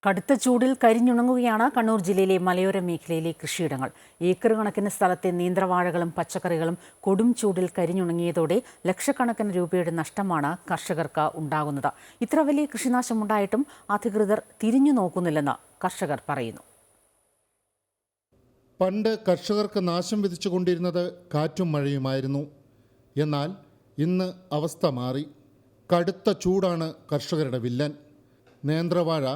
കടുത്ത ചൂടിൽ കരിഞ്ഞുണങ്ങുകയാണ് കണ്ണൂർ ജില്ലയിലെ മലയോര മേഖലയിലെ കൃഷിയിടങ്ങൾ. ഏക്കർ കണക്കിന് സ്ഥലത്തെ നേന്ത്രവാഴകളും പച്ചക്കറികളും കൊടും ചൂടിൽ കരിഞ്ഞുണങ്ങിയതോടെ ലക്ഷക്കണക്കിന് രൂപയുടെ നഷ്ടമാണ് കർഷകർക്ക് ഉണ്ടാകുന്നത്. ഇത്ര വലിയ കൃഷിനാശമുണ്ടായിട്ടും അധികൃതർ തിരിഞ്ഞു നോക്കുന്നില്ലെന്ന് കർഷകർ പറയുന്നു. പണ്ട് കർഷകർക്ക് നാശം വിധിച്ചുകൊണ്ടിരുന്നത് കാറ്റും മഴയുമായിരുന്നു. എന്നാൽ ഇന്ന് അവസ്ഥ മാറി. കടുത്ത ചൂടാണ് കർഷകരുടെ വില്ലൻ. നേന്ത്രവാഴ,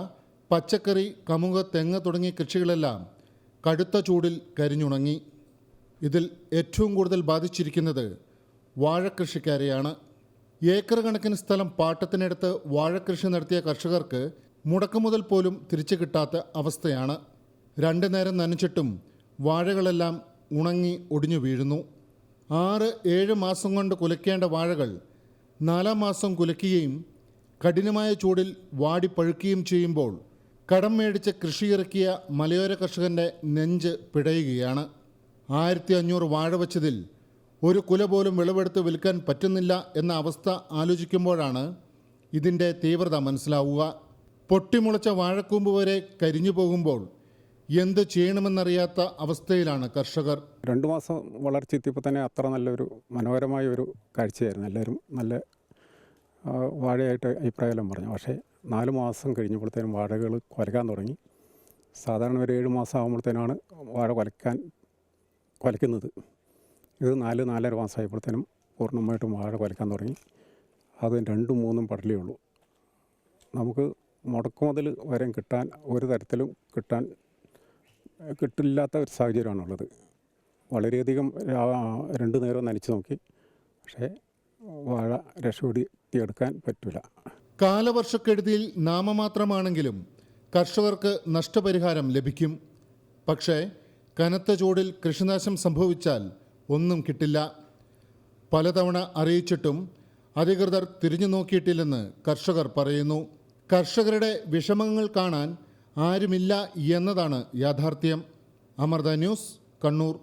പച്ചക്കറി, കമുക്, തെങ്ങ് തുടങ്ങിയ കൃഷികളെല്ലാം കടുത്ത ചൂടിൽ കരിഞ്ഞുണങ്ങി. ഇതിൽ ഏറ്റവും കൂടുതൽ ബാധിച്ചിരിക്കുന്നത് വാഴക്കൃഷിക്കാരെയാണ്. ഏക്കർ കണക്കിന് സ്ഥലം പാട്ടത്തിനെടുത്ത് വാഴക്കൃഷി നടത്തിയ കർഷകർക്ക് മുടക്കുമുതൽ പോലും തിരിച്ചു കിട്ടാത്ത അവസ്ഥയാണ്. 2 നേരം നനച്ചിട്ടും വാഴകളെല്ലാം ഉണങ്ങി ഒടിഞ്ഞു വീഴുന്നു. 6-7 മാസം കൊണ്ട് കുലയ്ക്കേണ്ട വാഴകൾ 4-ാം മാസം കുലയ്ക്കുകയും കഠിനമായ ചൂടിൽ വാടിപ്പഴുക്കുകയും ചെയ്യുമ്പോൾ കടം മേടിച്ച് കൃഷിയിറക്കിയ മലയോര കർഷകൻ്റെ നെഞ്ച് പിടയുകയാണ്. 1500 വാഴ വച്ചതിൽ ഒരു കുല പോലും വിളവെടുത്ത് വിൽക്കാൻ പറ്റുന്നില്ല എന്ന അവസ്ഥ ആലോചിക്കുമ്പോഴാണ് ഇതിൻ്റെ തീവ്രത മനസ്സിലാവുക. പൊട്ടിമുളച്ച വാഴക്കൂമ്പ് വരെ കരിഞ്ഞു പോകുമ്പോൾ എന്ത് ചെയ്യണമെന്നറിയാത്ത അവസ്ഥയിലാണ് കർഷകർ. 2 മാസം വളർച്ചയെത്തിയപ്പോൾ തന്നെ അത്ര നല്ലൊരു മനോഹരമായ ഒരു കാഴ്ചയായിരുന്നു. എല്ലാവരും നല്ല വാഴയായിട്ട് അഭിപ്രായമെല്ലാം പറഞ്ഞു. പക്ഷേ 4 മാസം കഴിഞ്ഞപ്പോഴത്തേനും വാഴകൾ കുലയ്ക്കാൻ തുടങ്ങി. സാധാരണ ഒരു 7 മാസം ആകുമ്പോഴത്തേനാണ് വാഴ കുലയ്ക്കുന്നത്. ഇത് 4-4.5 മാസമായപ്പോഴത്തേനും പൂർണ്ണമായിട്ടും വാഴ കുലയ്ക്കാൻ തുടങ്ങി. അത് 2-3 പടലേ ഉള്ളൂ. നമുക്ക് മുടക്കുമുതൽ വരെ കിട്ടാൻ ഒരു തരത്തിലും കിട്ടില്ലാത്ത ഒരു സാഹചര്യമാണുള്ളത്. വളരെയധികം 2 നേരം നനച്ച് നോക്കി, പക്ഷേ വാഴ രക്ഷപ്പെടുത്തിയെടുക്കാൻ പറ്റില്ല. കാലവർഷക്കെടുതിയിൽ നാമമാത്രമാണെങ്കിലും കർഷകർക്ക് നഷ്ടപരിഹാരം ലഭിക്കും. പക്ഷേ കനത്ത ചൂടിൽ കൃഷിനാശം സംഭവിച്ചാൽ ഒന്നും കിട്ടില്ല. പലതവണ അറിയിച്ചിട്ടും അധികൃതർ തിരിഞ്ഞു നോക്കിയിട്ടില്ലെന്ന് കർഷകർ പറയുന്നു. കർഷകരുടെ വിഷമങ്ങൾ കാണാൻ ആരുമില്ല എന്നതാണ് യാഥാർത്ഥ്യം. അമൃത ന്യൂസ്, കണ്ണൂർ.